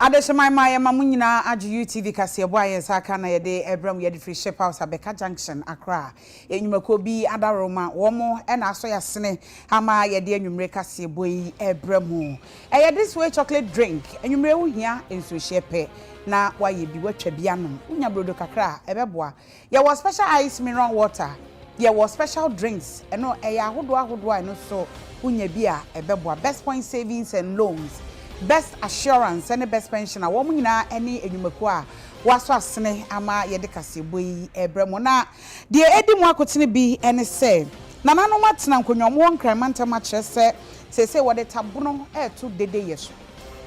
Adeshema my mamunyina aju UTV kase ebo ayensa aka na yede ebram yede free ship house Abeka Junction Accra enyumako bi adaroma womo e na aso yasene ama yede enwumre kase ebo yi ebram eye this way chocolate drink enwumre wo hia enso shepe na waye bi watwa bi anom unya brodo kakra ebeboa ye was special ice mineral water ye was special drinks eno eye ahodo eno so unya bi a ebeboa best point savings and loans best assurance and best pension a woman nyina ene enwumako a waso asene ama yede kasebo yi ebremo na de edi mu akotene bi ene se nanano matena nkonyomo nkramanta ma kyerese sese wode tabono eto dede yeso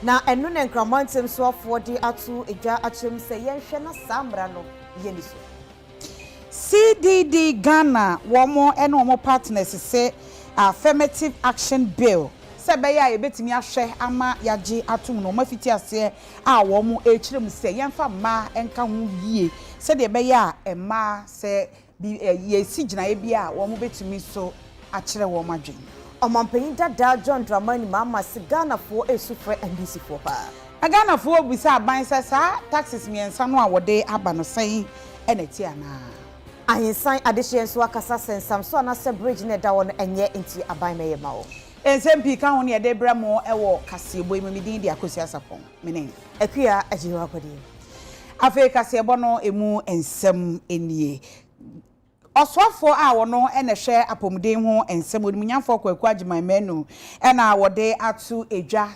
na enu ne nkramantem so afodi atu edwa achem se yenhwe na samra no yeni so CDD Ghana womo ene womo partners se affirmative action bill sebeya ebetimi ahwe ama yaje atum no mafiti ase a wo mu echirem se yemfa ma enka ho yie se de beya ema se ye sigina e bia wo mu betimi so akire wo madwen omampanyin dada John Dramani mama se Ghana fo esufre NDC fo pa Ghana fo bisa aban se sa taxes miensa no a wode aba no sen eneti ana ayensan adehye nso akasa sensam so na se bridge ne da won enye enti aban meye mawo SMP ka ho ne de bramo ewo kasebo imimidin de akosi asapon menen akua ajiwa kwadi afi kasebo no emu ensem enie osofo a wono ene hwe apomuden ho ensem onimunyafo kwaku agimanmanu ena wode atu edwa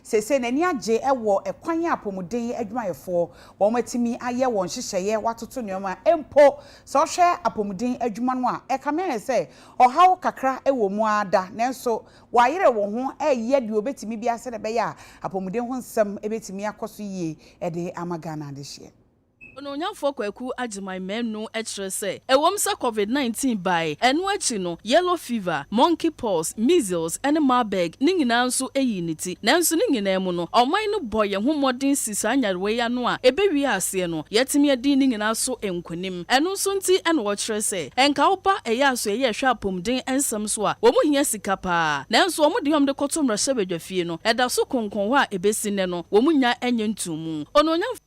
se nani age ewo ekwan apomuden adwumayefo wo matimi aye won hyehyeye watoto neoma empo so hwe apomuden adwuma no a ekamere se ohaw kakra ewo mu ada nenso wayere wo ho eye de obetimi bia se de be ya apomuden ho nsem ebetimi akoso yie ede amagana de hye Ononyafo kwaku agimanmanu ekire se ewomsa COVID-19 by enu achi no yellow fever, monkeypox, measles and marburg ningina nso eyiniti nanso ningina mu no oman no boye ho modern sisa anyarewe ya no a ebewi ase no yetimi adi ningina so enkonim enu nso nti ene wo kire se enka oba eya so eye hwe apomden ensem so a wo mu hia sika pa nanso wo mu de hom de kotomra sebedwafie no eda so konkon ho a ebesi ne no wo mu nya enye ntumu ononyafo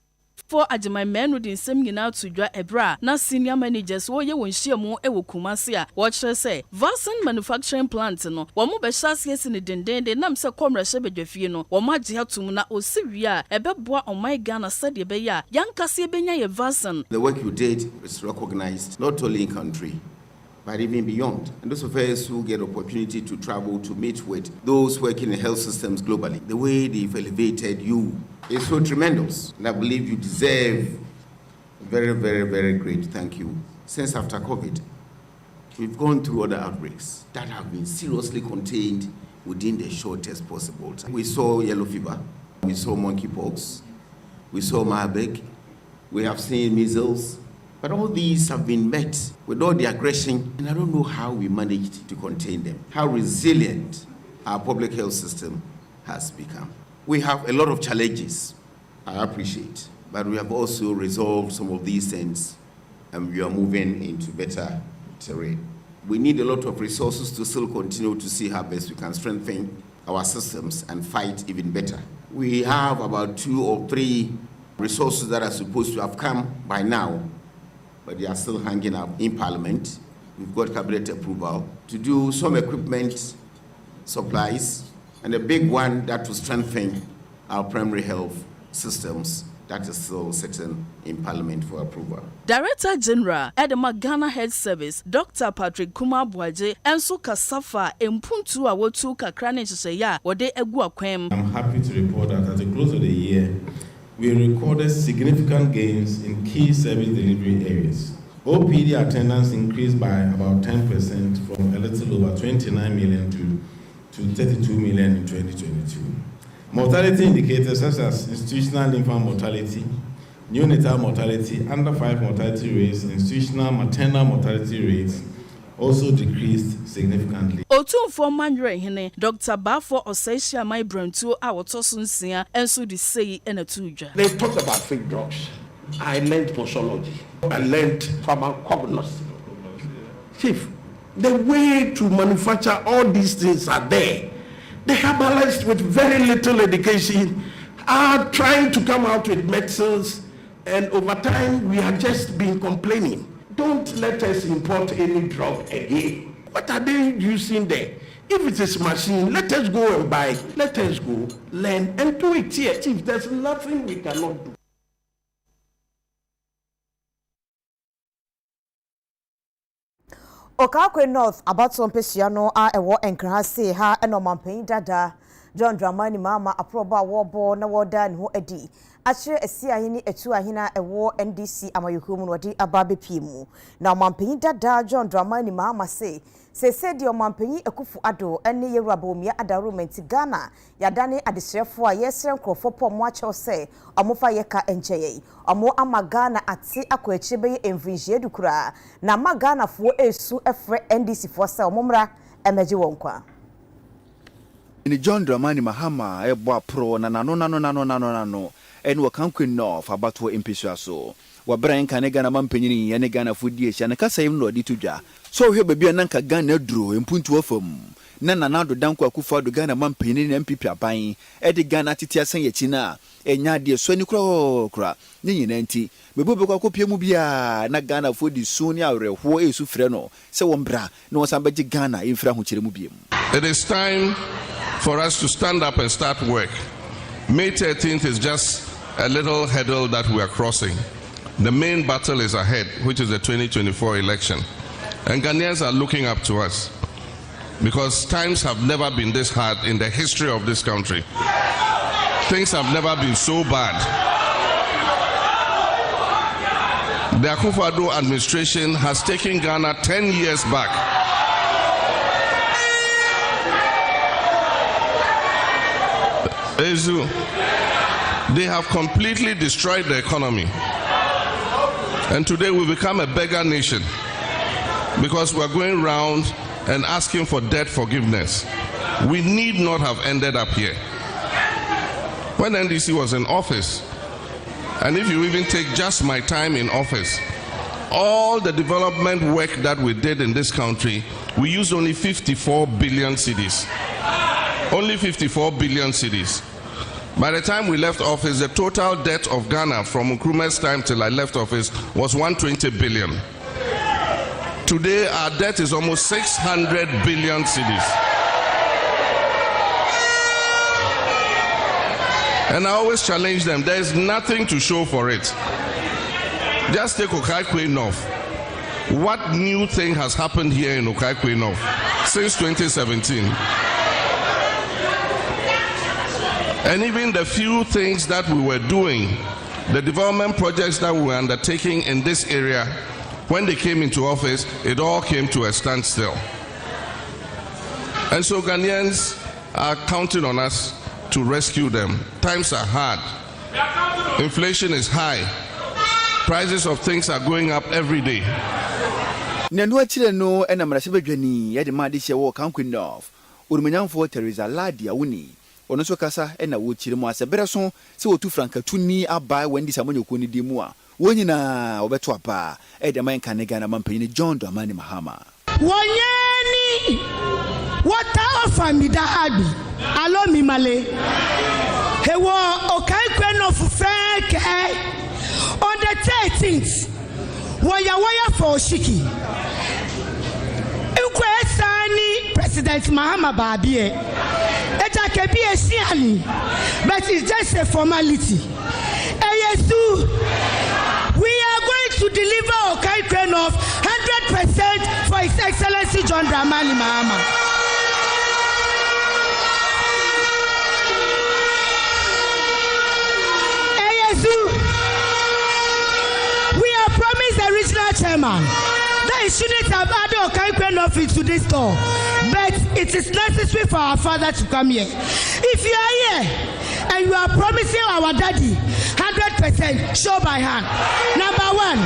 for agimanmanu din sem nyina tudwa ebra na senior managers wo ye wonhyiamu ewo Kumasi a wo kire se vaccine manufacturing plant no wo mu be hyase esi ne dendende nam se komra hyebedwafie no wo magye atum na osiwi a ebeboa omai Ghana sade be ya yankase benya ye vaccine. The work you did is recognized not only in country but even beyond. And those of us who get opportunity to travel to meet with those working in health systems globally, the way they've elevated you is so tremendous. And I believe you deserve very, very, very great thank you. Since after COVID, we've gone through other outbreaks that have been seriously contained within the shortest possible time. We saw yellow fever, we saw monkeypox, we saw Marburg, we have seen measles, but all these have been met with all the aggression, and I don't know how we managed to contain them, how resilient our public health system has become. We have a lot of challenges, I appreciate, but we have also resolved some of these things, and we are moving into better terrain. We need a lot of resources to still continue to see how best we can strengthen our systems and fight even better. We have about 2 or 3 resources that are supposed to have come by now, but they are still hanging out in Parliament. We've got cabinet approval to do some equipment, supplies, and a big one that will strengthen our primary health systems. That is still sitting in Parliament for approval. Director General Edema Ghana Health Service, Dr. Patrick Kumabwaje, Enso Kasafa, Mpuntu Awotu Kakrane Chiseya, Wode Egu Akwem. I'm happy to report that at the close of the year, we recorded significant gains in key service delivery areas. OPD attendance increased by about 10% from a little over 29 million to 32 million in 2022. Mortality indicators such as institutional infant mortality, neonatal mortality, under 5 mortality rates, institutional maternal mortality rates also decreased significantly. Otumfo Manre hene Dr. Bafo Osaisia my Brantu a wotosunsia enso de sei ena tudwa. They talked about fake drugs. I learned posology. I learned pharmacognosy. Chief, the way to manufacture all these things are there. The herbalists with very little education are trying to come out with medicines, and over time we have just been complaining. Don't let us import any drug again. What are they using there? If it is machine, let us go and buy. Let us go, learn, and do it here. If there's nothing we cannot do. Okakwe North about some Pesiano a ewo enkrase ha eno mampen dada John Dramani mama aproba wobo na woda ne ho adi achire esi ahini etu ahina ewo NDC amayukumu no di ababe piemu na mampen dada John Dramani mama say di mampen ekufu ado ene yerabomia adarumenti Ghana yadane adesrefo a yesre nkrofo pom acho say omofa yeka encheye omo ama Ghana ate akwachibe envinjie dukura na ma Ghana fo esu efre NDC fo say omomra emeje wonkwa ni John Dramani Mahama ebo pro na nano ene wakankwe North abato empesua so wabran kan Ghana mampanyini ene Ghana fudie hia na kasa yim no di tudwa so hwe baabi nanka Ghana duro empuntu afam na nanado danko akufa do Ghana mampanyini na MPP aban ede Ghana titi asan yachi na enya de so ni kura nyina nti mebobe kwa kopie mu bia na Ghana fodi so ni awerehwo esu frɛ no se wombra na wosambaji Ghana infra ho kyere mu biem. It is time for us to stand up and start work. May 13th is just a little hurdle that we are crossing. The main battle is ahead, which is the 2024 election. And Ghanaians are looking up to us because times have never been this hard in the history of this country. Things have never been so bad. The Akufo-Addo administration has taken Ghana 10 years back. They have completely destroyed the economy. And today we become a beggar nation because we're going around and asking for debt forgiveness. We need not have ended up here. When NDC was in office, and if you even take just my time in office, all the development work that we did in this country, we used only 54 billion cedis. Only 54 billion cedis. By the time we left office, the total debt of Ghana from Nkrumah's time till I left office was 120 billion. Today, our debt is almost 600 billion cedis. And I always challenge them, there is nothing to show for it. Just take Okaikwe North. What new thing has happened here in Okaikwe North since 2017? And even the few things that we were doing, the development projects that we were undertaking in this area, when they came into office, it all came to a standstill. And so Ghanaians are counting on us to rescue them. Times are hard. Inflation is high. Prices of things are going up every day. Nanu achire no enamrase badwani ye de ma de hye wo Kankwe North. Urumanyamfo Teresa Ladia woni. Ono so kasa na wo chire mu asebere so se wotu franka tuni aba wandi samonyoko ni di mu a wonyina obeto apa e de man kan Ghana mampanyi John Dramani Mahama wonyani wata ofamida abi alo mi male hewo Okaikwe North feke on the 13th waya for shiki Sani President Mahama Babie. But it's just a formality. We are going to deliver Okaikwe North 100% for His Excellency John Dramani Mahama. We are promised the regional chairman. They shouldn't have added Okaikwe North to this store, but it is necessary for our father to come here. If you are here and you are promising our daddy 100%, show by hand. Number one.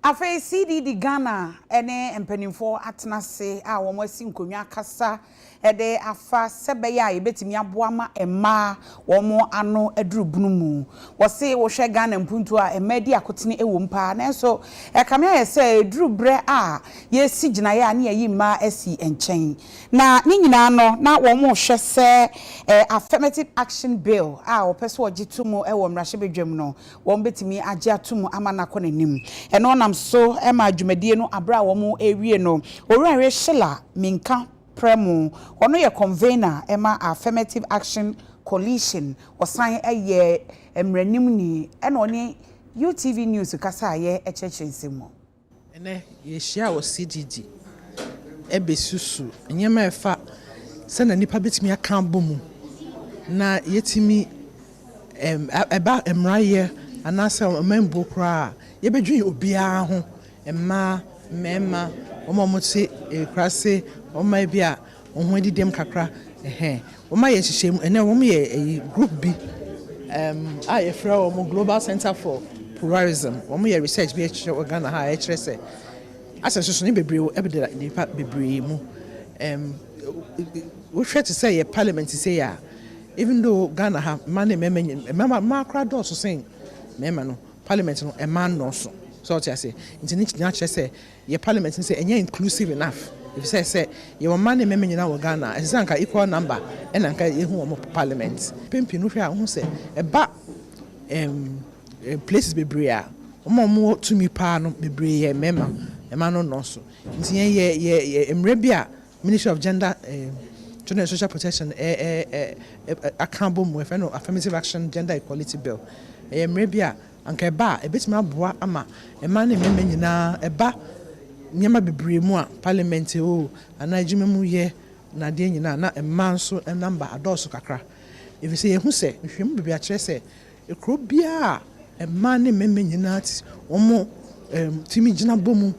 Afa CDD Ghana ene empanimfo atenase a wo asi nkonwa kasa ede afa sebeya ebetimi aboama ema wo ano adurubunu mu wo se wo hwe Ghana mpuntu a emadi akotene ewo mpa na so ekame ayese edurubre a ye sigina ya na yi ma asi enchen na ni nyina no na wo hwe se affirmative action bill a wo pese wo gitumu ewo mrahye bedwam no wo betimi age atumu amana konanim eno nam so ema adwumadie no abra wo mu ewie no owuranwe Shila Minka Premu ono ye convener ema affirmative action coalition osan eye emranim ni ena oni UTV news kasa ye echechensimo ene ye hia wo CDD ebesusu nyema efa se na nipa betimi aka bomu na yetimi eba emraye anasa membo kra ye bedwin obia ho emma mema omomoti krase oma bia ohun didem kakra oma ye hihye ene wo ye group B I from Global Center for Pluralism wo ye research bi e Ghana ha e kire se asenso ne bebre wo ebede nipa bebre mu we try to say parliament say ya even though Ghana ha man mema ma kra do so sen mema no parliament no e man no so what I say international say your parliament say enye inclusive enough if say your man mema nyina wo Ghana e say anka equal number e na anka ehu wo parliament pempi no hwe a hu say e ba places bebre a mo to me pa no bebre ye mema e man no so nti ye emre bia Ministry of Gender Children and Social Protection accountable mu e no affirmative action gender equality bill emre bia anka ba ebetimi aboa ama ema ne mema nyina eba nyama bebre mu a parliament o anajime mu ye na de nyina na ema nso number adoso kakra if say ehu se hwem bebre a kire se ekro bia ema ne mema nyina ati omo timi gina bomu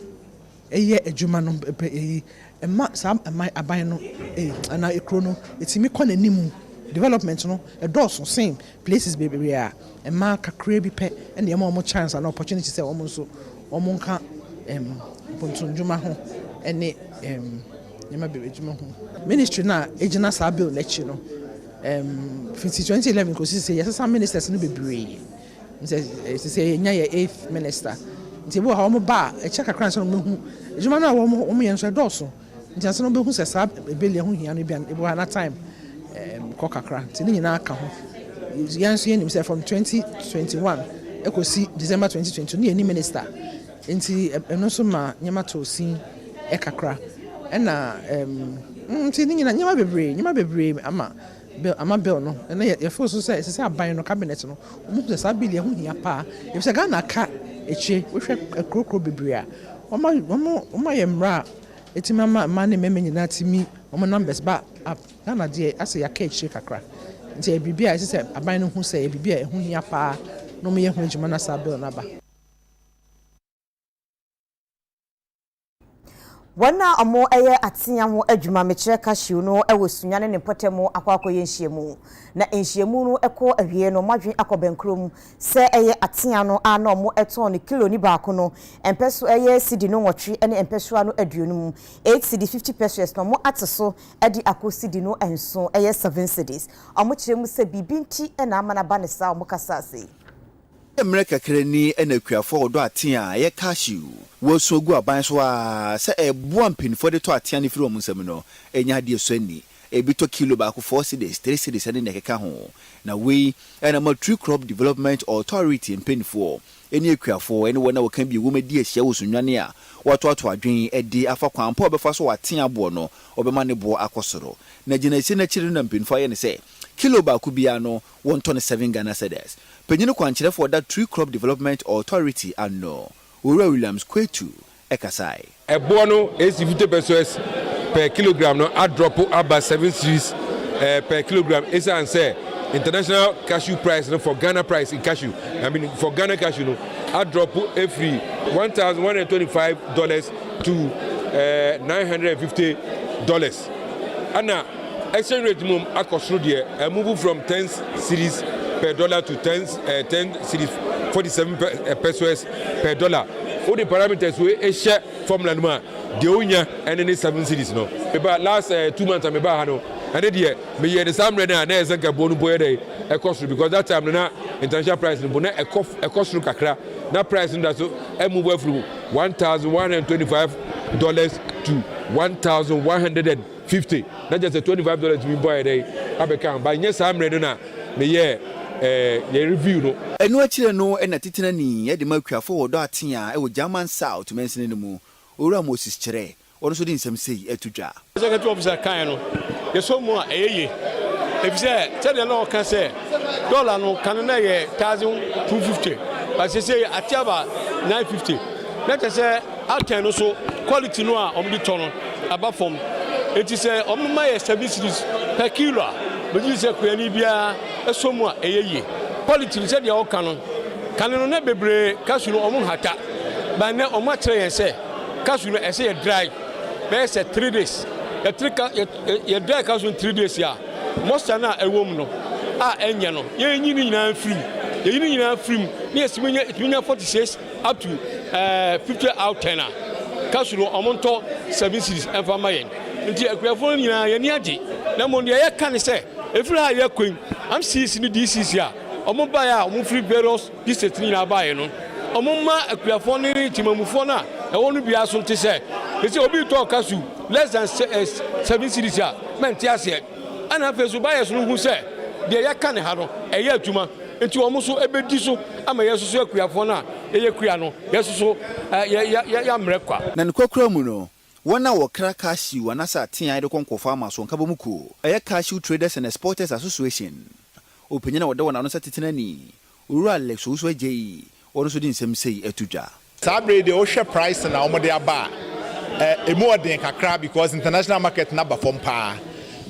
eye adwuma no ema sam aban no ana ekro no etimi kɔ n'animu development no adoso same places bebre a ema kakra bi pe ene ema omo chance and opportunity say omo nso omo nka pontonjuma ho ene ema bebre juma ho ministry na ejina sa bill lecture no 2011 ko say yes some ministers no bebre say nya ye 8th minister nti bo ha omo ba e check kakra so no hu ejuma na omo ye nso adoso nti aso no be hu say sa bill ho hia no bia e bo na time kokakra nti ni nyina aka ho yanso yenim say from 2021 ekosi December 2022 ni any minister nti eno so ma nyama to sin ekakra ena nti ni nyina nyama bebre ama bill no ena ye fo so say aban no cabinet no omu say bill ye ho hia pa e say Ghana ka eche wo hwe krokro bebre a oma ye mra etimama mane meme nyina timi omo numbers ba Ghana de ase ya catch kakra nti e bibia ese se aban no hu se e bibia e hu hia pa no me ye hu adwuma na sa bill na ba wana amo eye atia ho adwuma mekire cashew no ewosunyane ne potemu akwakoye nhyiemu na nhyiemu no eko awie no madwen akobenkrom se eye atia no ana omo eton ne kilo ni baako no empeso eye cedi no nwotwe ene empeso ano aduonum 8 cedi 50 pesos no mo ateso edi akosidi no enso eye 7 cedis omo kiremu se bibinti ena amana ba ne sa omo kasase America krani enakuafo odo atia ye cashew wo so gu aban so a se eboa mpinfo de to atia ne firi omunsam no enya de so ani ebi to kilo ba ko 4 cedis 3 cedis ene ne keka ho na we ena ma tree crop development authority mpinfo eni akuafo ene wona wo kan bi wo medi ahia wo sunwane a wato adwen edi afa kwampa obefa so watia abo no obema ne bo akosoro na ginasi na chiri na mpinfo aye ne se kilo ba ku bia no 127 Ghana cedis penyino kwankyere for that tree crop development authority anno Ura Williams kwetu ekasai ebo no 50 pesos per kilogram no a drop about 7 cedis per kilogram is and say international cashew price no for Ghana price in cashew I mean for Ghana cashew no a drop every $1,125 to $950 and exchange rate mum akosro there move from 10 cedis per dollar to 10 cedis 47 pesos per dollar all the parameters we share formula no ma de onya and any 7 cities no about last 2 months I meba ha no and there me hear the same na na ezenka bonu boy dey e cost because that time na international price no na e cost kakra na price no so e move from $1,125 to $1,150 not just $25 we buy dey abeka by nye same na me hear ye review no enu akire no na titina ni ye de makuafo wo do atea e wo German South mensene no mu owura Moses kire ono so di nsem sei etudwa executive officer kan no ye so mu a eyeye efise tell no kan say dollar no kan na ye 1,250 but say atiaba 950 let us say out no so quality no a omdi tono aba from it is omma my services per kilo but you say kwani bia eso mu a eyeye quality say de o kan no na bebre kasu no omu hata ba na omu atre yen say kasu no ese dry be say 3 days ye dry kasu 3 days ya most na ewom no a enye no ye nyi ni nyina film ye nyi ni nyina film ni esiminya 46 up to 50 out 10 kasu no omonto 7 series enfama yen nti akuafo nyina ye ni age na mo de ye kan say efiri ha ye kwen am CC ni DCC a omo ba ya omo free various district ni na ba ye no omo ma akuafo ni timamufo na e wonu bia so nte say e say obi to kasu less than 7 series a menti ase ana fesu ba ye so hu say de ye kan ha no e ye atuma nti omo so ebedi so ama ye so akuafo na e ye kua no ye so ya mrekwa na nkokura mu no wona wo kra cashew anasa atea de konkofo ama so nkabo muko eye Cashew Traders and Exporters Association openyina wo de wona no satitina ni owura Alex so agei ono so di nsem sei etudwa sabre de o hwe price na omo de aba emu odin kakra because international market na ba fom pa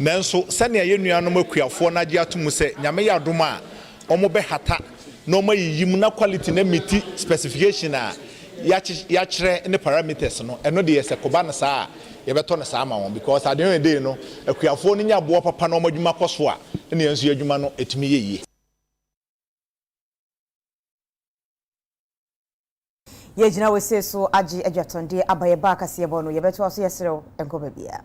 nanso sane ye nuanom akuafo na agi atomu se nyame ya dom a omo be hata no ma yiyim na quality na meti specification a ya kire ne parameters no eno de yese koba na saa ye beto na saa ma won because at the end of the day no akuafo ni nya bo papa na omo adwuma koso a ne yansu adwuma no etimi yeyi ye jina we se so agi adwatonde abaye ba kase bo no ye beto aso yeserew enko ba bia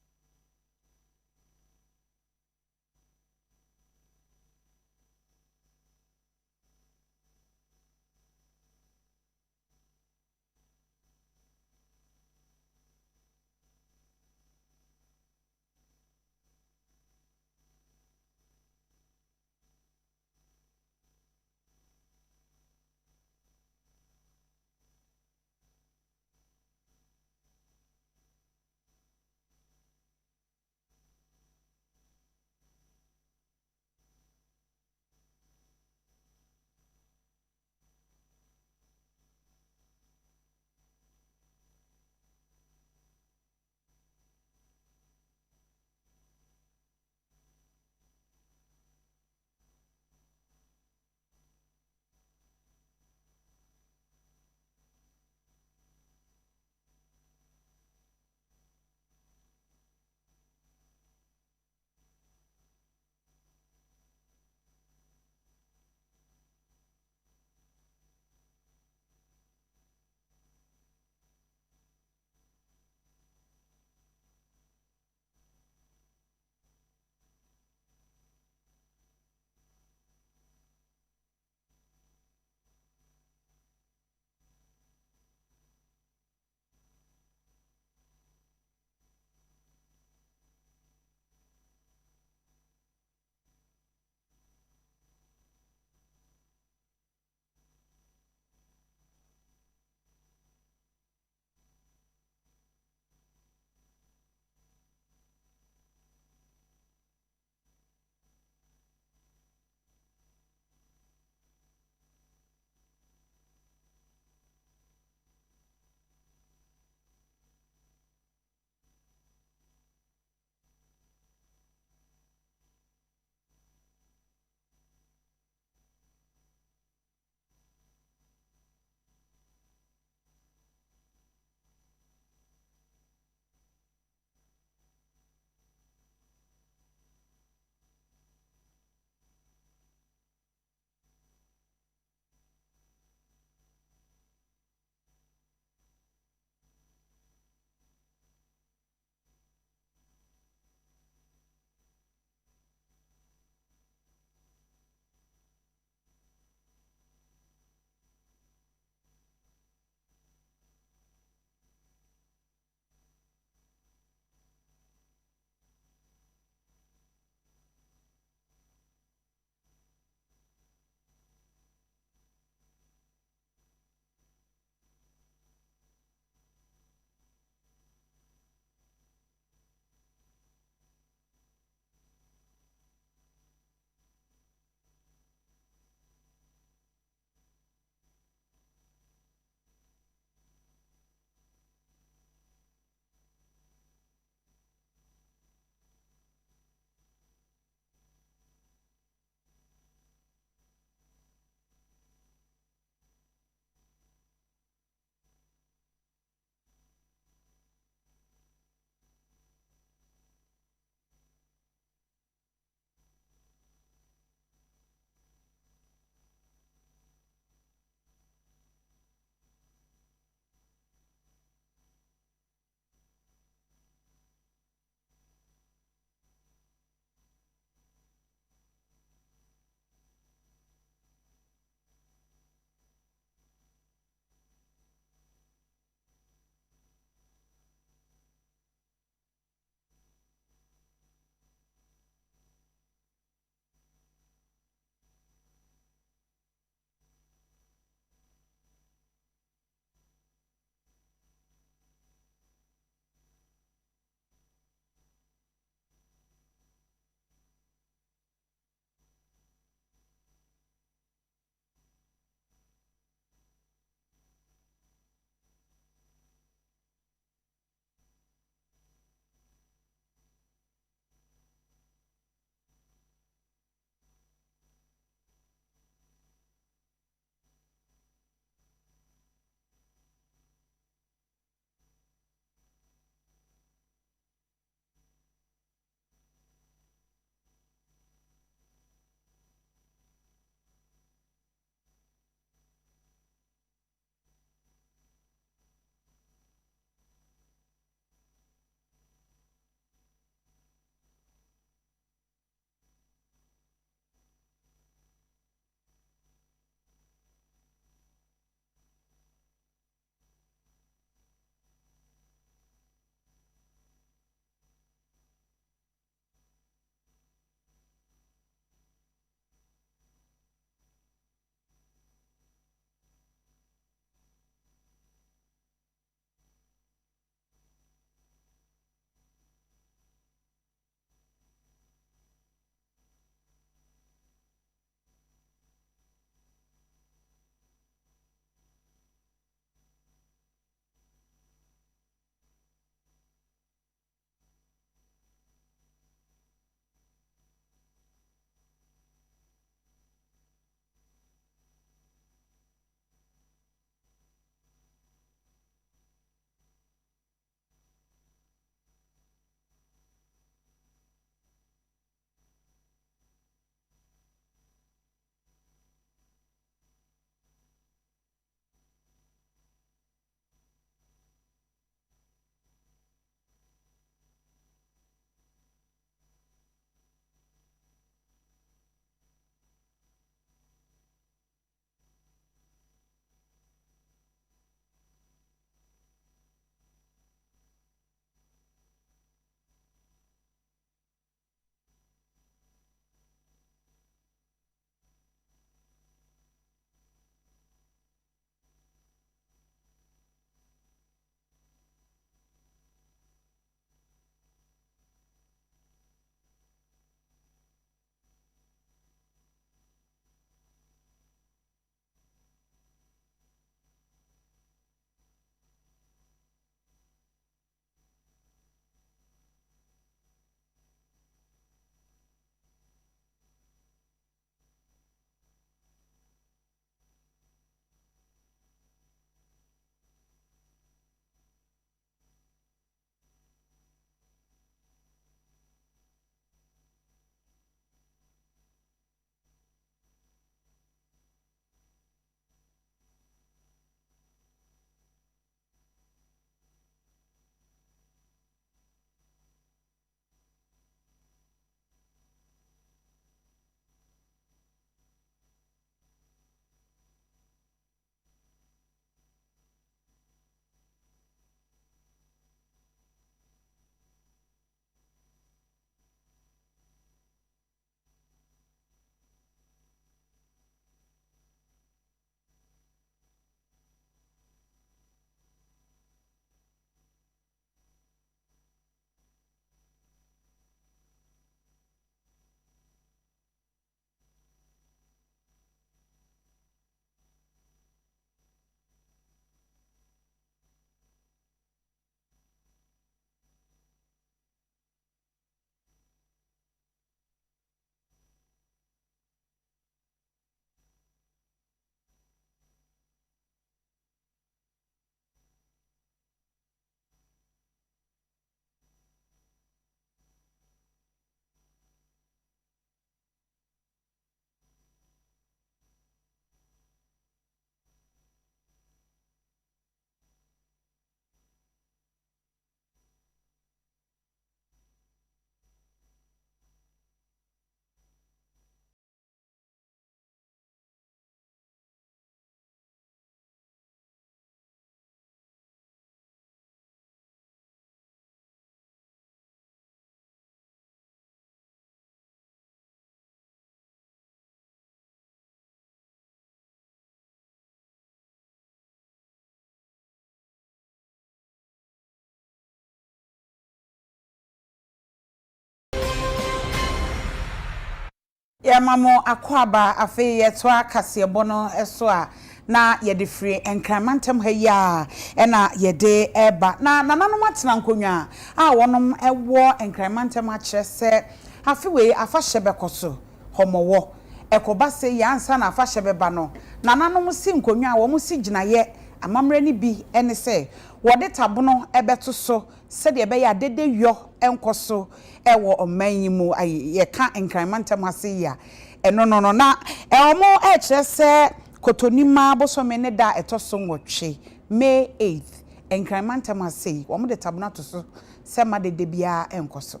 ya mamo akwaba afi yetwa kasebo no eso a na yede free enkramantam ha ya na yede eba na nananom atena nkonwa a wonom ewo enkramantam a kire se afi we afa hyebe koso homowo ekoba se ya ansa na afa hyebe ba no nananom si nkonwa a wo mu si ginaye amamre ni bi ene se wode tabono ebeto so se de ebe ya dede yo enkoso ewo oman mu ye ka enkramantam ase ya eno no na omo kire se kotonima bosome ne da etoso nwotwe May 8th enkramantam ase wo mo de tabono to so se ma dede bia enkoso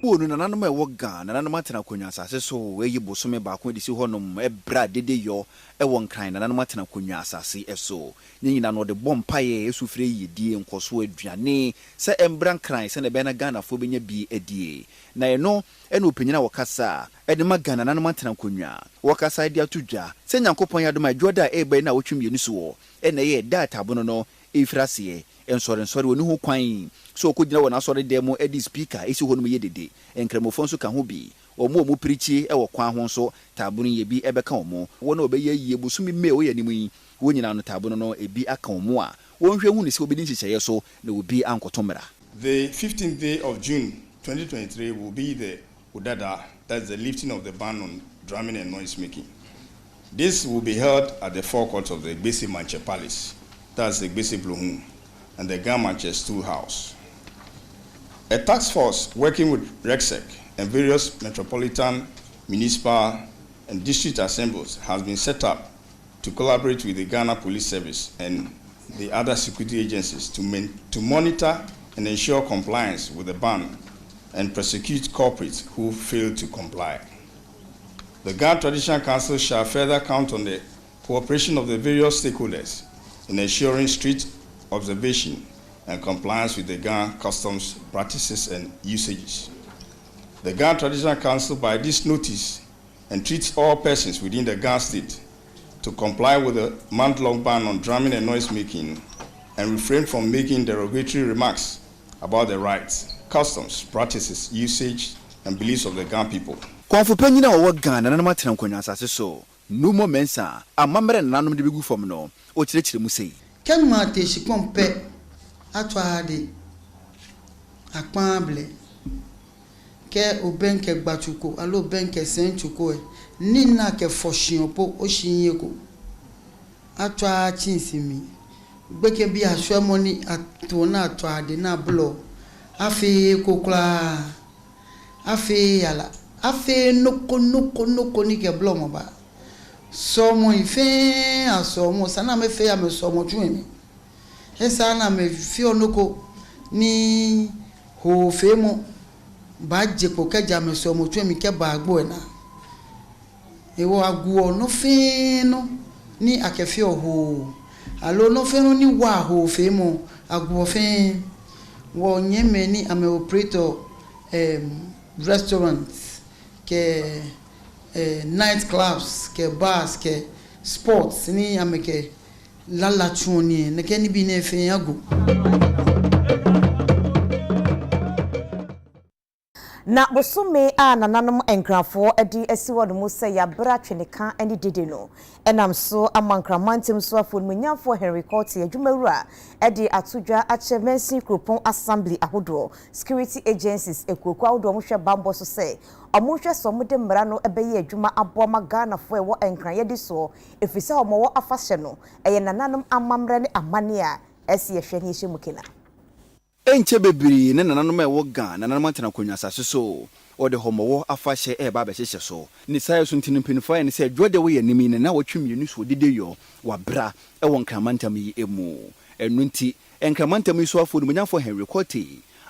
Wonu nananom ewo ga nananom atena konwa asase so weyi bosome ba ko disi honom ebra dede yo ewo nkran nananom atena konwa asase eso nyina no de bompaye esufre yedie nkoso aduane se embra nkran se ne be na Ghana fo benya bi edie na eno ene opanyina wokasa ede maga nananom atena konwa wokasa dia tudwa se nyankopon yadoma adwoda ebe na wotwemienu so ene ye data abono no efrase ensore woni ho kwan so okogina wona asore demo edi speaker esi ho no yedede enkramofon so ka ho bi omo preachi e wo kwan ho so tabuno ye bi ebeka omo wona obeye yie busumi me o yanimu yi wonyina no tabuno no ebi aka omo a wonhwe hu ne se obedi nhihye so na obi ankotomra. The 15th day of June 2023 will be the Udada, that's the lifting of the ban on drumming and noise making. This will be held at the forecourt of the Gbese Manche Palace, that's the Gbese Blohun, and the Gamanche Stool House. A task force working with RECSEC and various metropolitan, municipal, and district assemblies has been set up to collaborate with the Ghana Police Service and the other security agencies to monitor and ensure compliance with the ban and prosecute culprits who fail to comply. The Ghana Traditional Council shall further count on the cooperation of the various stakeholders in ensuring strict observation and compliance with the Ghana customs practices and usages. The Ghana Traditional Council, by this notice, entreats all persons within the Ghana state to comply with the month-long ban on drumming and noise making and refrain from making derogatory remarks about the rights, customs, practices, usage, and beliefs of the Ghana people. Konfu penyina wo Ghana na matena nkonwa asase so no mo mensa amamre nanom de begu fom no o kirechire mu sei kanma te shikompe atwade akpable ke obenke gbachuko alo benke senchuko nina ke foshin opo o shinyeko atwa chinsimi gbeke bi ahwemo ni atona atwade na blo afi kokla afi yala afi noko ni ke blo mo ba somo ife asomo sana me fe ya me somo twemi esa na me fi onoko ni ho fe mo ba je ko keja me somo twemi ke ba agbo na ewo aguo no fe no ni akefi oho alo no fe no ni wa ho fe mo aguo fe wo nyeme ni ame operator restaurants ke night clubs ke bars ke sports ni ameke lala chuni ne ke ni bi ne fe yago na bosome a nananom enkrafo edi esiwo no se ya bra tweneka ani dede no enam so amankramantem so afo munyafo Henry Court adwumawura edi atodwa achemensi kropon assembly ahodo security agencies ekwoku ahodo mo hwe bambo so se amonhwe so mo de mra no ebeye adwuma aboma Ghana fo ewo enkran yedi so efise ho mo wo afahye no eye nananom amamre ne amane a esi ye hwe ne hye mukena enche bebiri ne nananom ewo Ghana nananom atena konwa asase so ode homowo afahye eba be hyehye so ni sayo so ntini mpinifo ya ni se dwode wo yanimi ne na wotwemienu so dide yo wabra ewo nkramantam yi emu enu nti enkramantam yi so afo no munyafo Henry Court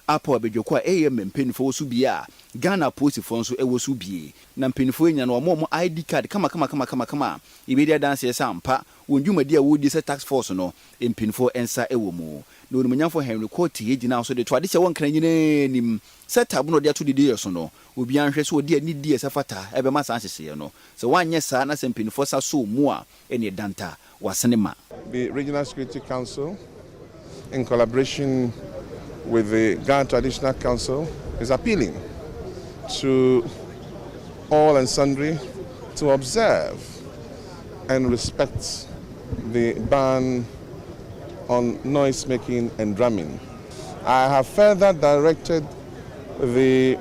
apo abedwoko a mpinifo wo so bia Ghana posifo nso ewo so bie na mpinifo nya no omo ID card kama ibedia dance yesa ampa wondwumadi a wodi se tax force no mpinifo ensa ewo mu no munyafo Henry Court yegina so de to ade che won kran nyina nim setabu no de ato dide yeso no obi anhwe so odi ani die sefata ebe ma san hyehye no so wanye sa na mpinifo sa so mu a ene danta wasenema. The Regional Security Council, in collaboration with the Ghana Traditional Council, is appealing to all and sundry to observe and respect the ban on noise making and drumming. I have further directed the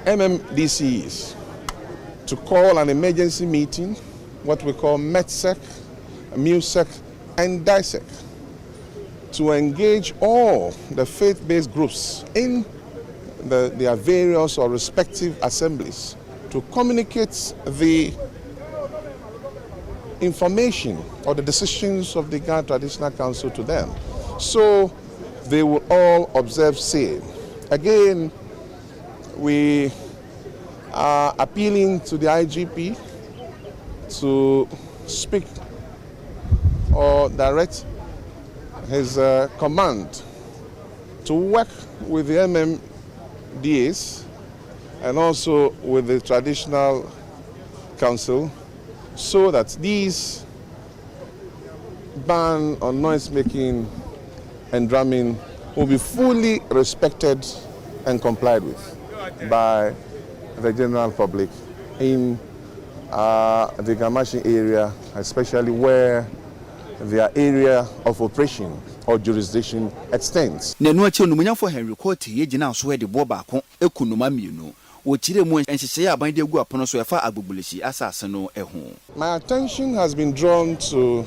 MMDCs to call an emergency meeting, what we call METSEC, MUSEC, and DISEC, to engage all the faith-based groups in their various or respective assemblies to communicate the information or the decisions of the Ghana Traditional Council to them, so they will all observe same. Again, we are appealing to the IGP to speak or direct his command to work with the MMDAs and also with the Traditional Council so that these ban on noise making and drumming will be fully respected and complied with by the general public in the Gamashi area, especially where their area of operation or jurisdiction extends. Nenu achi onumunyafo Henry Cote ye gina so de bo baako ekunuma mienu wo chire mu enhyehyɛ aban de gu apono so efa agbogbolesi asase no eho. My attention has been drawn to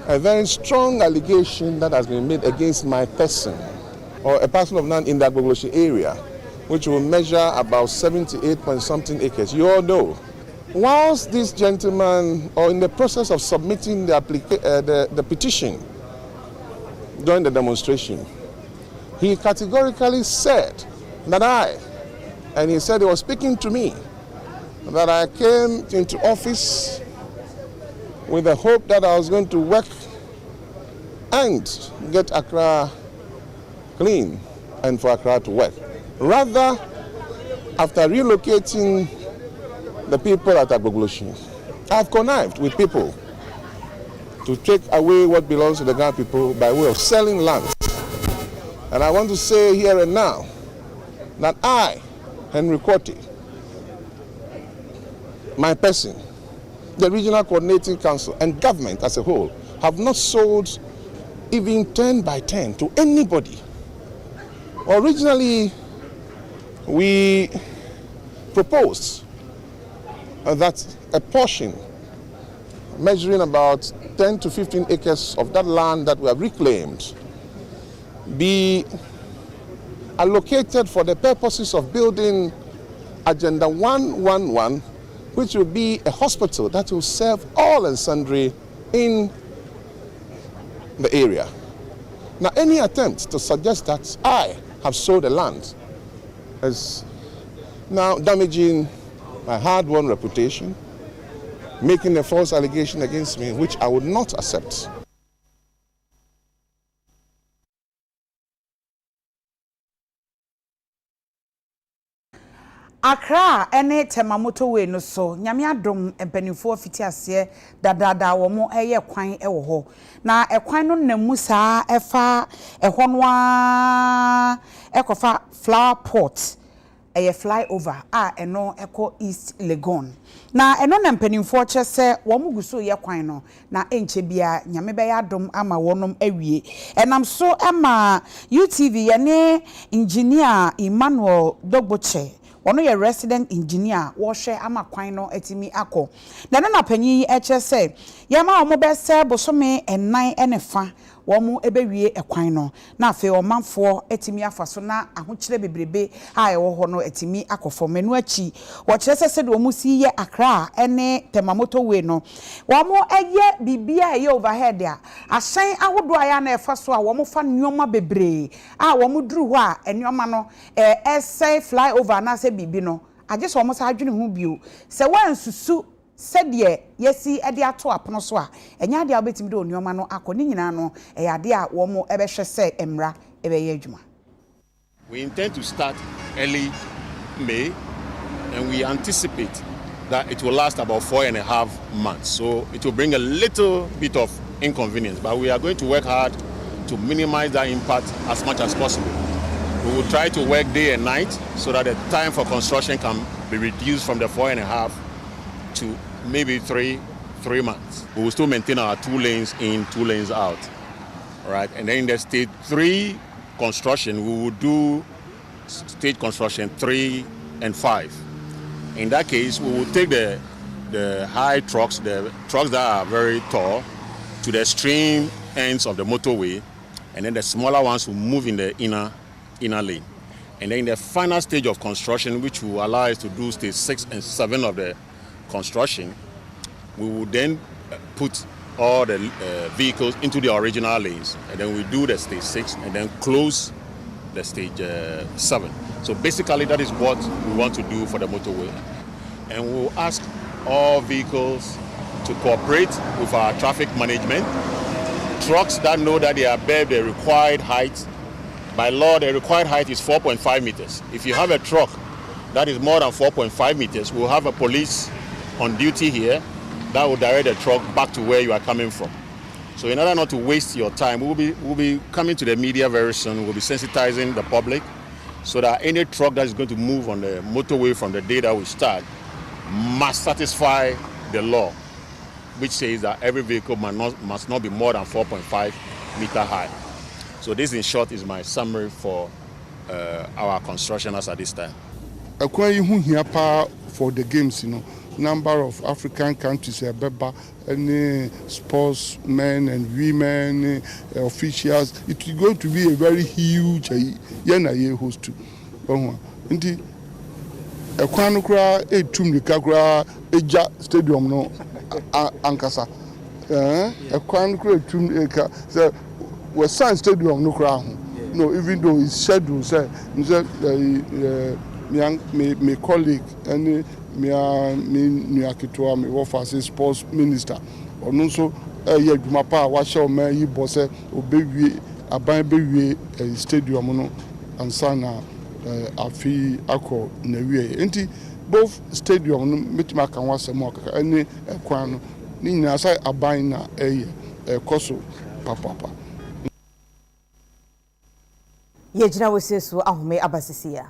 a very strong allegation that has been made against my person or a person of none in the Agbogbolesi area, which will measure about 78 point something acres. You all know, whilst this gentleman, or in the process of submitting the petition during the demonstration, he categorically said that and he said he was speaking to me, that I came into office with the hope that I was going to work and get Accra clean and for Accra to work. Rather, after relocating the people at Agbogbolesi, I've connived with people to take away what belongs to the Ghana people by way of selling land. And I want to say here and now that I, Henry Cote, my person, the Regional Coordinating Council and government as a whole have not sold even 10 by 10 to anybody. Originally, we proposed that a portion measuring about 10 to 15 acres of that land that we have reclaimed be allocated for the purposes of building Agenda 111, which will be a hospital that will serve all and sundry in the area. Now, any attempt to suggest that I have sold the land is now damaging my hard-won reputation, making a false allegation against me, which I would not accept. Accra ene temamoto we no so nyame adom empanifo fiti ase dadada wo mo eye kwan e wo ho na ekwan no namu saa efa eho no a ekofa flower pot eye flyover a eno eko East Legon na eno na mpanimfo che se wo mo guso ye kwan no na enche bia nyame be ya adom ama wonom awie enam so ama UTV ye ne engineer Emmanuel Dogboche ono ye resident engineer wo hwe ama kwan no atimi akọ na na panyi eche se ye ma omo be se bosome enan enefa wo mu ebewie ekwan no na afi omanfo atimi afaso na ahokyere bebrebe a ye wo ho no atimi akofo menu achi wo kire se de omu si ye Accra ene temamoto we no wo mu eye bibia ye overhead a ahyan ahodo aya na efaso a wo mu fa nyoma bebre a wo mu duru ho a enyoma no essay flyover na se bibi no age so mo sa adwene hu bio se wansusu sɛdeɛ yɛsi ɛde ato apono so a ɛnya ade a obetimi de onioma no akɔ ne nyina no ɛyɛ ade a wo mo ɛbɛhwɛ sɛ emra ɛbɛyɛ adwuma. We intend to start early May and we anticipate that it will last about 4.5 months, so it will bring a little bit of inconvenience, but we are going to work hard to minimize that impact as much as possible. We will try to work day and night so that the time for construction can be reduced from the 4.5 to maybe 3 months. We will still maintain our 2 lanes in, 2 lanes out. Right? And then in the stage 3 construction, we will do stage construction 3 and 5. In that case, we will take the high trucks, the trucks that are very tall, to the extreme ends of the motorway, and then the smaller ones will move in the inner lane. And then in the final stage of construction, which will allow us to do stage 6 and 7 of the construction, we will then put all the vehicles into the original lanes, and then we do the stage 6 and then close the stage 7. So basically that is what we want to do for the motorway. And we'll ask all vehicles to cooperate with our traffic management. Trucks that know that they are above the required height. By law, the required height is 4.5 meters. If you have a truck that is more than 4.5 meters, we'll have a police on duty here that will direct the truck back to where you are coming from. So in order not to waste your time, we'll be coming to the media very soon. We'll be sensitizing the public so that any truck that is going to move on the motorway from the day that we start must satisfy the law, which says that every vehicle must not be more than 4.5 meter high. So this, in short, is my summary for our construction as at this time. For the games, number of African countries, any sportsmen and women, officials. It is going to be a very huge host too. Indeed, a kwanukra a tumnikakra eja stadium no ankasa. A kwanukra tumnika was San Stadium no crown. No, even though it's scheduled, say, my colleague and me akitoa me work as a sports minister. Ono so ye dwumapa wa show me yi boss obewie aban bewie stadium no ansa na afi akọ na wie. Enti both stadium no metima kan wasem akaka ani ekwan no ni nyina sai aban na koso papa. Yegyina wosesu ahome abasisia.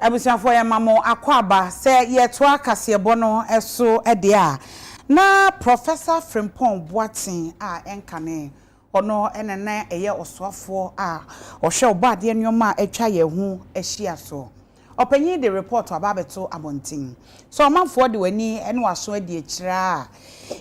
Abusiafo ya mamo akwaba se ye to akasebo no eso ede a na Professor Frimpong Boatin a enkane ono enene eye osoafo a ohwe obade nyoma atwa ye hu ahia so opanyin the report ababeto abontin so manfo de wani ene waso ade akira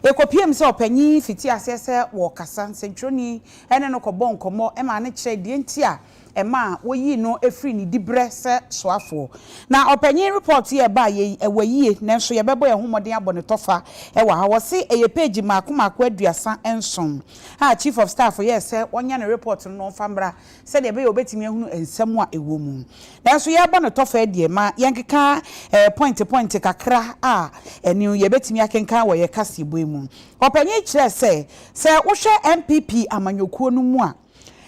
ekopiem se opanyin fiti asese wo kasa sentroni ene no kobon komo e ma ne kire de ntia ema woyi no efri ni dibre se soafo na opanyin report ye ba ye ewayie nenso ye bebo ye homoden abone tofa e wa ha wo se eye page makomako aduasa ensom ha chief of staff ye se onya ne report no famra se de be ye obetimi ehunu ensem a ewo mu nenso ye abone tofa de ma yenkeka point kakra a eni ye betimi akenkan wo ye kasebo mu opanyin kire se wo hwe MPP amanyokuo no mu a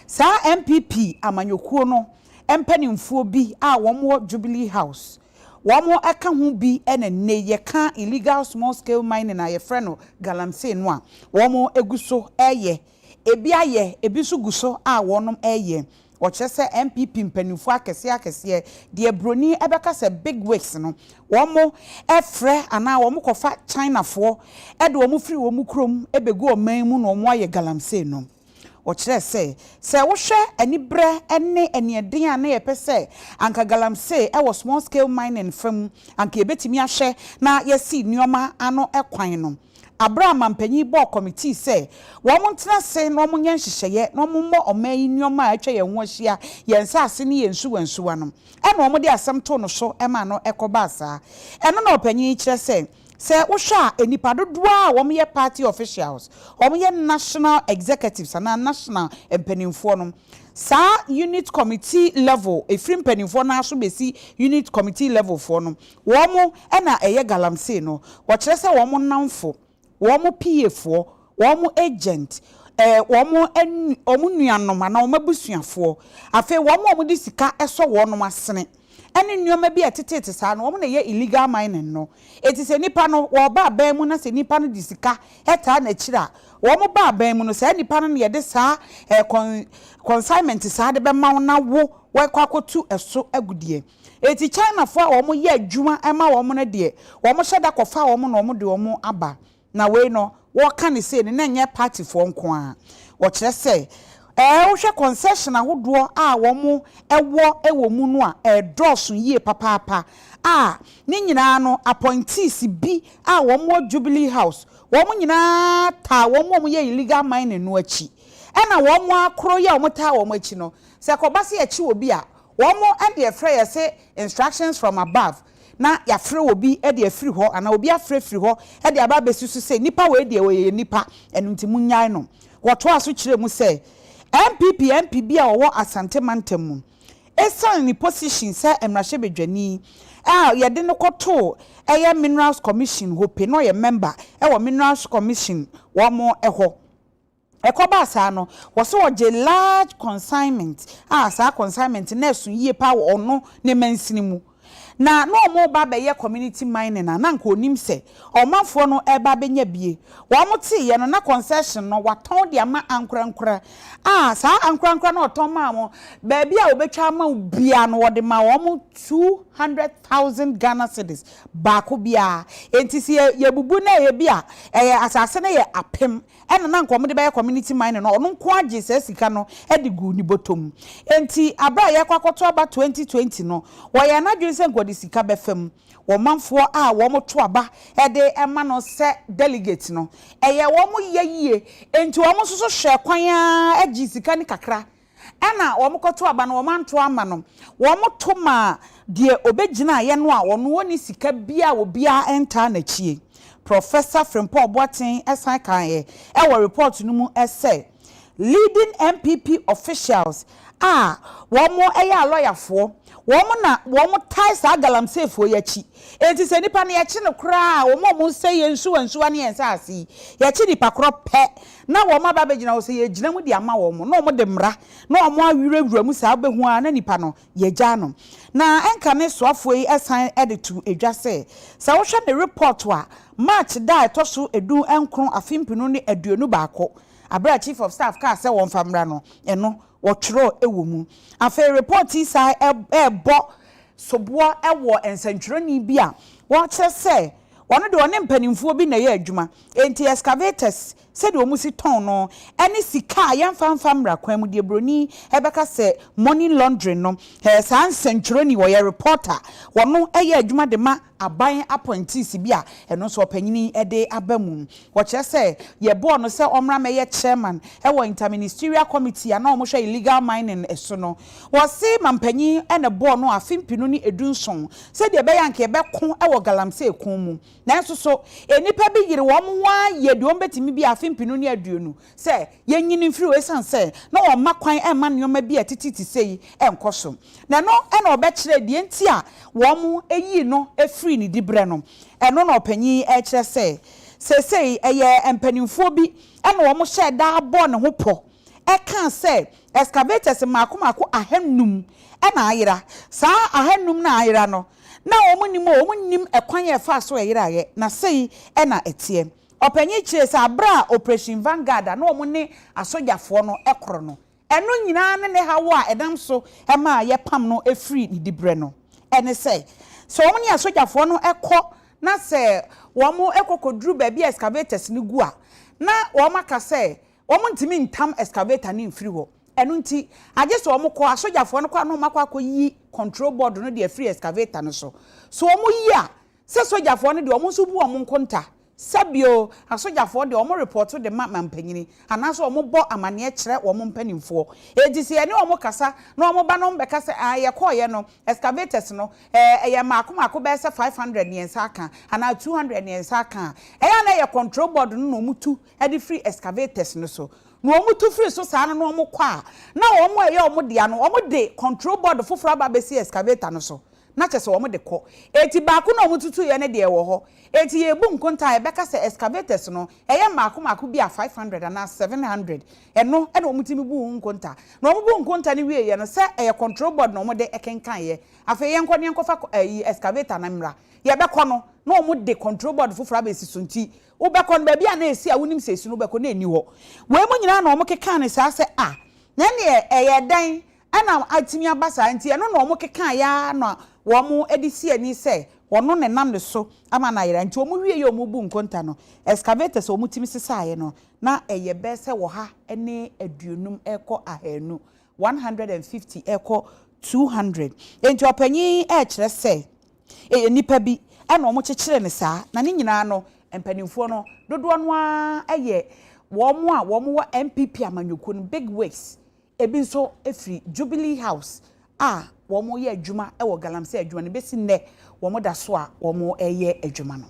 sa MPP amanyokuo no empanimfuo bi a womo Jubilee House womo aka hu bi ene ne ye ka illegal small scale mining na ye freno galamsey no a womo eguso eye ebi aye ebi so guso a wonom eye ochese MPP mpanimfuo akese de broni ebeka se big wigs no womo efre ana womo kofa China fo e de womo free womo krom ebegu oman mu no womo aye galamsey no ochire se wo hwe anibre ene enieden a na ye pese anka galamsey e wo small scale mining fam anka ebetimi ahwe na yesi nioma ano ekwan no Abraham ampanyi bo committee se wo montena se no mo nya nhyehyeye no mo mo omayi nioma atwa ye ho ahia ye nsase ne ye nsuwansuwa no e no mo de asem to no so e ma no ekoba asa eno na opanyi kire se wo hwa enipa dodo a wo ye party officials wo ye national executives and national empanimfo no sa unit committee level efrim empanimfo na so besi unit committee level fo no wo mo na eye galamsey no wo kire se wo mo namfo wo mo PF wo mo agent wo mo nuanom na wo mabusuafo afi wo mo de sika eso wo no asene ene nneoma bi etete saa no wo na ye illegal mining no etise nipa no wo ba ban mu na se nipa no di sika eta na kira wo mo ba ban mu no se nipa no ye de saa consignment saa de be ma na wo kwakotu eso agudie eti China fo wo mo ye adwuma ema wo mo na de wo mo hyeda kofa wo mo na wo mo de wo mo aba na we no wo ka ne se ne na nye party fo nko a wo kire se wo hwe concession ahodo a wo mo ewo mu no a dosun yie papapa a ni nyina no appointees bi a wo mo Jubilee House wo mo nyina ta wo mo ye illegal mining no achi na wo mo akoro ye wo mo ta wo mo achi no se ko ba se achi obi a wo mo and the frey say instructions from above na ya frɛ obi e de afiri ho ana obi afrɛ firi ho e de aba besusu se nipa we de we nipa enu nti munyan no woto aso kire mu se MPP a wo Asante Mantam mu esan ni position se emrahye bedwani a ye de no koto eye Minerals Commission ho pe no ye member e wo Minerals Commission wo mo eho ekoba asa no wo so oje large consignment a sa consignment na esu yie pa wo no ne mansini mu na no mo ba be ye community mining na nka onim se omanfo no e ba benya bie wo mo ti ye no na concession no waton de ama ankurankura sa ankurankura no oton ma mo ba bia obetwa ma bia no wode ma wo mo 200,000 Ghana cedis ba ko bia entisi ye bubu na ye bia asase na ye apem ena na nka mo de be community mining no ono nko age se sika no e de gu ni botom enti abra ye kwakoto aba 2020 no wo ye na dwen se ngodi sika befam wo manfo a wo mo to aba e de ema no se delegate no eye wo mo yeyie enti wo mo soso hwe kwan a agi sika ni kakra ena wo mo koto aba no wo manto ama no wo mo to ma de obegina ye no a wo no woni sika bia wo bia enta na chie Professor Frimpong Boatin esan kan e wo report no mu say leading MPP officials wo mo eya lawyer fo wo mo tie sa galamsey fo yachi enti se nipa na yachi no kra wo mo say yensu ane ensase yachi nipa kro pe na wo ma ba begina wo say yegina mu di ama wo mo na wo de mra na wo mo awurawura mu sa behu a na nipa no yegya no na enka ne soafo yi esan editu edwa say sa wo hwe the report wa March da etoso edu enkron afimpinu ne aduonu baako abra chief of staff ka say won famra no eno wotro ewo mu afa report isa bo soboa ewo ensentwereni bi a wo kire se wono de one mpanimfuo bi na ye adwuma enti excavators se de omusi ton no ene sika yamfamfam mrakwan mu de broni ebeka se money laundering no san nsentwereni wo ye reporter wono eye adwuma de ma aban appointees bi a eno so opanyini ede abamu wo kire se ye board no se omra meye chairman ewo interministerial committee ana omo hwe illegal mining eso no wo se mampanyi ene board no afimpinu ni edunson se de be yanke be ko ewo galamse ekun mu nanso so enipa bi yire wo mo wa ye de ombetimi bi afimpinu ni aduonu se yenyini mfiri we san se na wo makwan ema neoma bi atititi sei enkoso na no ena obekire de enti a wo mo eyi no efiri ni dibre no eno na opanyi e kire sei eye empanimfo bi ena wo mo hye da abo ne ho po e kan se excavators makomako ahennum ena ayira sa ahennum na ayira no na omunim ekwan ye fa so ayira ye na sei ena etie opanyi kire se abra operation Vanguard na omune asojafo no ekoro no eno nyina ne hawo a edam so ema ye pam no efiri ni dibre no ene sei so omuni asojafo no ekọ na se womo ekokodru ba bi excavators ni gu a na womaka se womuntimi ntam excavator ni mfiri ho enu nti age so omukọ asojafo no kwa no makwa akoyi control board no de free excavator no so omuyi a se sojafo no de omunso bu omunkonta sabio asojafo de omo report de mampanyini anaso omo bo amane kire omo mpanimfo edisi ene omo kasa na omo ba no mbeka se ye koye no excavators no ye makomako be se 500 ne ensa aka ana 200 ne ensa aka na ye control board no omutu e de free excavators no so no omutu free so sa no omo kwa na omo ye omo de ano omo de control board foforo ba be se excavator no so na chese wo mo de ko eti ba ku na omututu ye ne de wo ho eti ye bu nkonta e beka se excavators no eye makomako bi a 500 and 700 eno e na omutimi bu nkonta na omubu nkonta ni wie ye no se eye control board na omo de ekenkan ye afa ye nkọ ne nkọfa excavator na mra ye beko no na omo de control board foforo abesi sunti wo beko no ba bia na esi a wonim se esi no beko na eni ho we mo nyina na omo kekan ne sa se a na ne eye dan ana atimi abasa nti eno na omo kekan ya na womu edisi ani se wono ne nam ne so ama na yira nti omu wie ye omu bu nkonta no excavators omu timi sisaaye no na eye be se wo ha ene aduonum eko ahanu 150 eko 200 enti opanyi e kire se nipa bi ana omu kekere ne saa na ne nyina no empanimfo no dodo no a eye womu wa MPP amanyoko no big ways ebi nso efri Jubilee House womo ye adwuma e wo galamse adwuma ne besi nne womo da so a womo eye adwuma no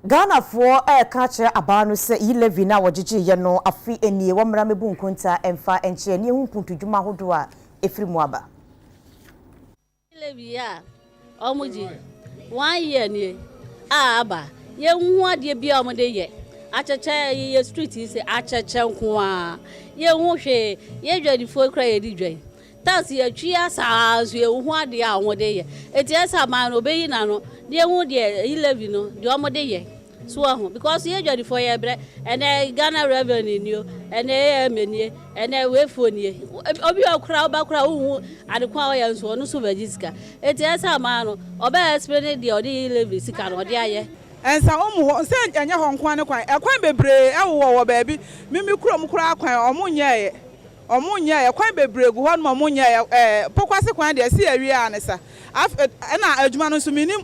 Ghana for ka kire abanu se yi levi na wogege ye no afi enie wo mra mebu nkonta emfa enche ne hu puntudwuma hodo a efiri mu aba levi a omuji 1 year ni aba ye hu ade bia omode ye acheche ye street ise acheche nko a ye hu hwe ye dwadifo kra ye di dwan tas ye twi asa so ye hu ade a omode ye eti asa man obeyi na no ye hu de 11 no de omode ye so ahu because ye dwadifo ye bre ene Ghana revenue ni o ene menie ene wefo ni obi okra obakra hu ade kwa ye nso no so bajiska eti asa man no oba explain de ode 11 sika no de aye ensa omu ho se anya ho nkwan ne kwan bebre wo baabi mimi kuro kura kwan omunye kwan bebre gu ho no omunye pokwase kwan de se awie anesa na adwuma no so minim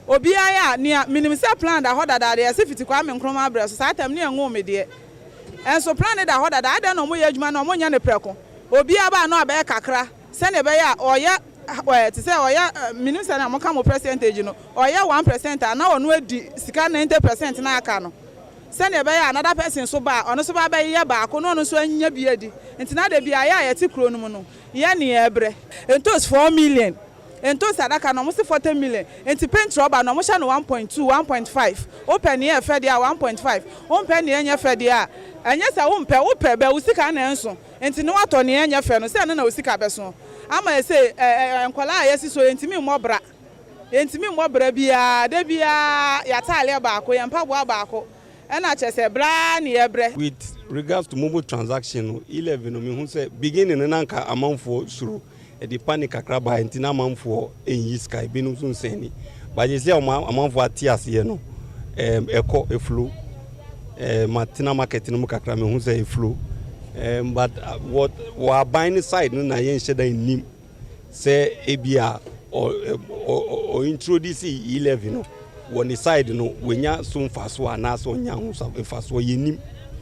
obi aya ne minim se plan da hodada de se fiti kwa me nkroma abre so satam ne enwo me de enso plan da hodada ade no omuye adwuma no omunye ne preko obi aba no abaye kakra se ne be ya oya to say oya minister na mo kam percentage no oya 1% na onu adi sika 90% na aka no se ne be ya another person so ba ono so ba be ye ba ko no so anya bi adi nti na de bia ya ti kro no mu no ye ne ebre entos 4 million entos adaka no mo se 40 million enti paint rubber no mo sha no 1.2 1.5 open ye fe dia 1.5 open ye nya fe dia anya sa wo mpe be usika na enso enti no wato ne nya fe no se na usika be so ama say enkwala ayesi so entimi mmobra bia de bia ya tale baako ya mpaboa baako ena chese bra ne yebre. With regards to mobile transaction 11 no me hu say beginning na nka amount for suru the panic akraba entina manfo enyi sky binum so nseni ba je se amanfo atias ye no eko eflu matina market no mu kakra me hu say eflu but what we buying side no na yen sheda nim say ebia or introduce 11 no one side no wenya so mfaso ana so nya hu so mfaso yenim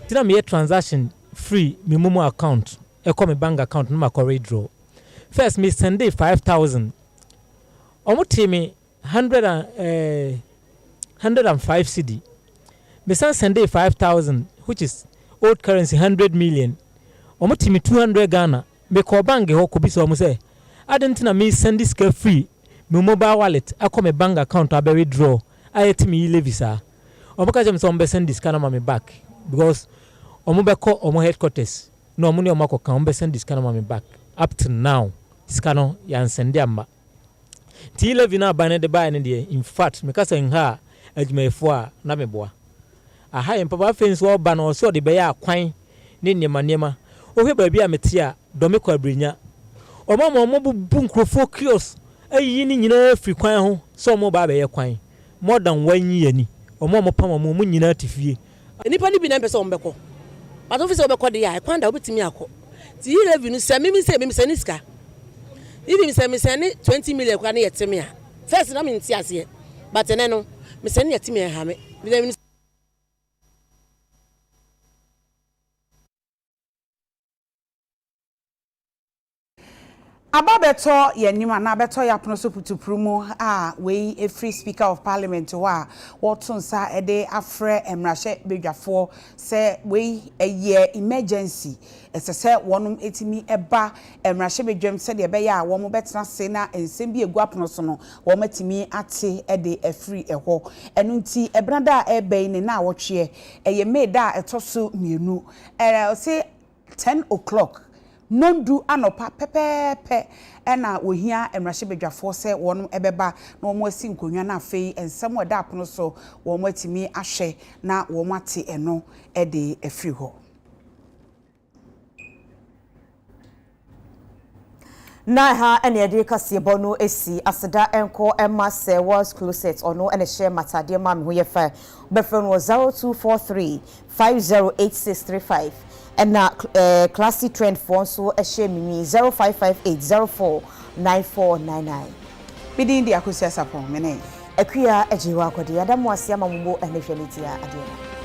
tina me transaction free me momo account eko me bank account no ma draw first me send 5,000 omo me 105 cedi me send 5,000 which is old currency 100 million omo me 200 Ghana me ko bank ho ko bi so omo say adentina me send this free me mobile wallet akọ me bank account abe withdraw ayetimi ile visa omo ka jem so omo send this kana me back because omo be ko omo headquarters no omo ne omo ko kan omo send this kana me back up to now skano ya send am ti ile vina ba ne de ba ne de in fact me ka say nha adwumayefo a na me boa aha em papa fence wo ba no so de be ya kwan ne nema ohwe ba bia mete a do me ko abrinya omo bu nkrofo kios ayi ni nyina free kwan ho so mo ba be ye kwan more than 1 year ni omo pam omo nyina tifie nipa ni bi na pese ombeko but office obeko de ya kwan da obetimi akọ ti revenue se mi se ni ska ibi mi se ni 20 million kwa na yetimi a first na mi nti ase but ene no mi se ni yetimi ha me Ababeto yenima na beto ya pono so putuprumu we free speaker of parliament wa wotunsa ede afre emrahye bedwafo se we eye emergency esese wonum etimi eba emrahye bedwam se de be ya wo mo betena se na ensem bi egu apono so no wo matimi ate ede afri eho enu nti ebrada ebe ni na wotwe eye meda etoso mienu se 10 o'clock nondu anopa pepepe ena ohia emrahye bedwafo se wonu ebeba na omo asi nkonwa na afei ensem oda apono so wo mo atimi ahwe na wo mate eno ede afri ho na ha ene ede kase bono esi aseda enko emma se was closet ono ene share matade ma me ho ye fa befren was 0243 508635 and classy trend phone so a share me 0558049499 bidin di akosia sapon mene akuya ejiwa kwade adamu asiama mumbo ene hwenitia adena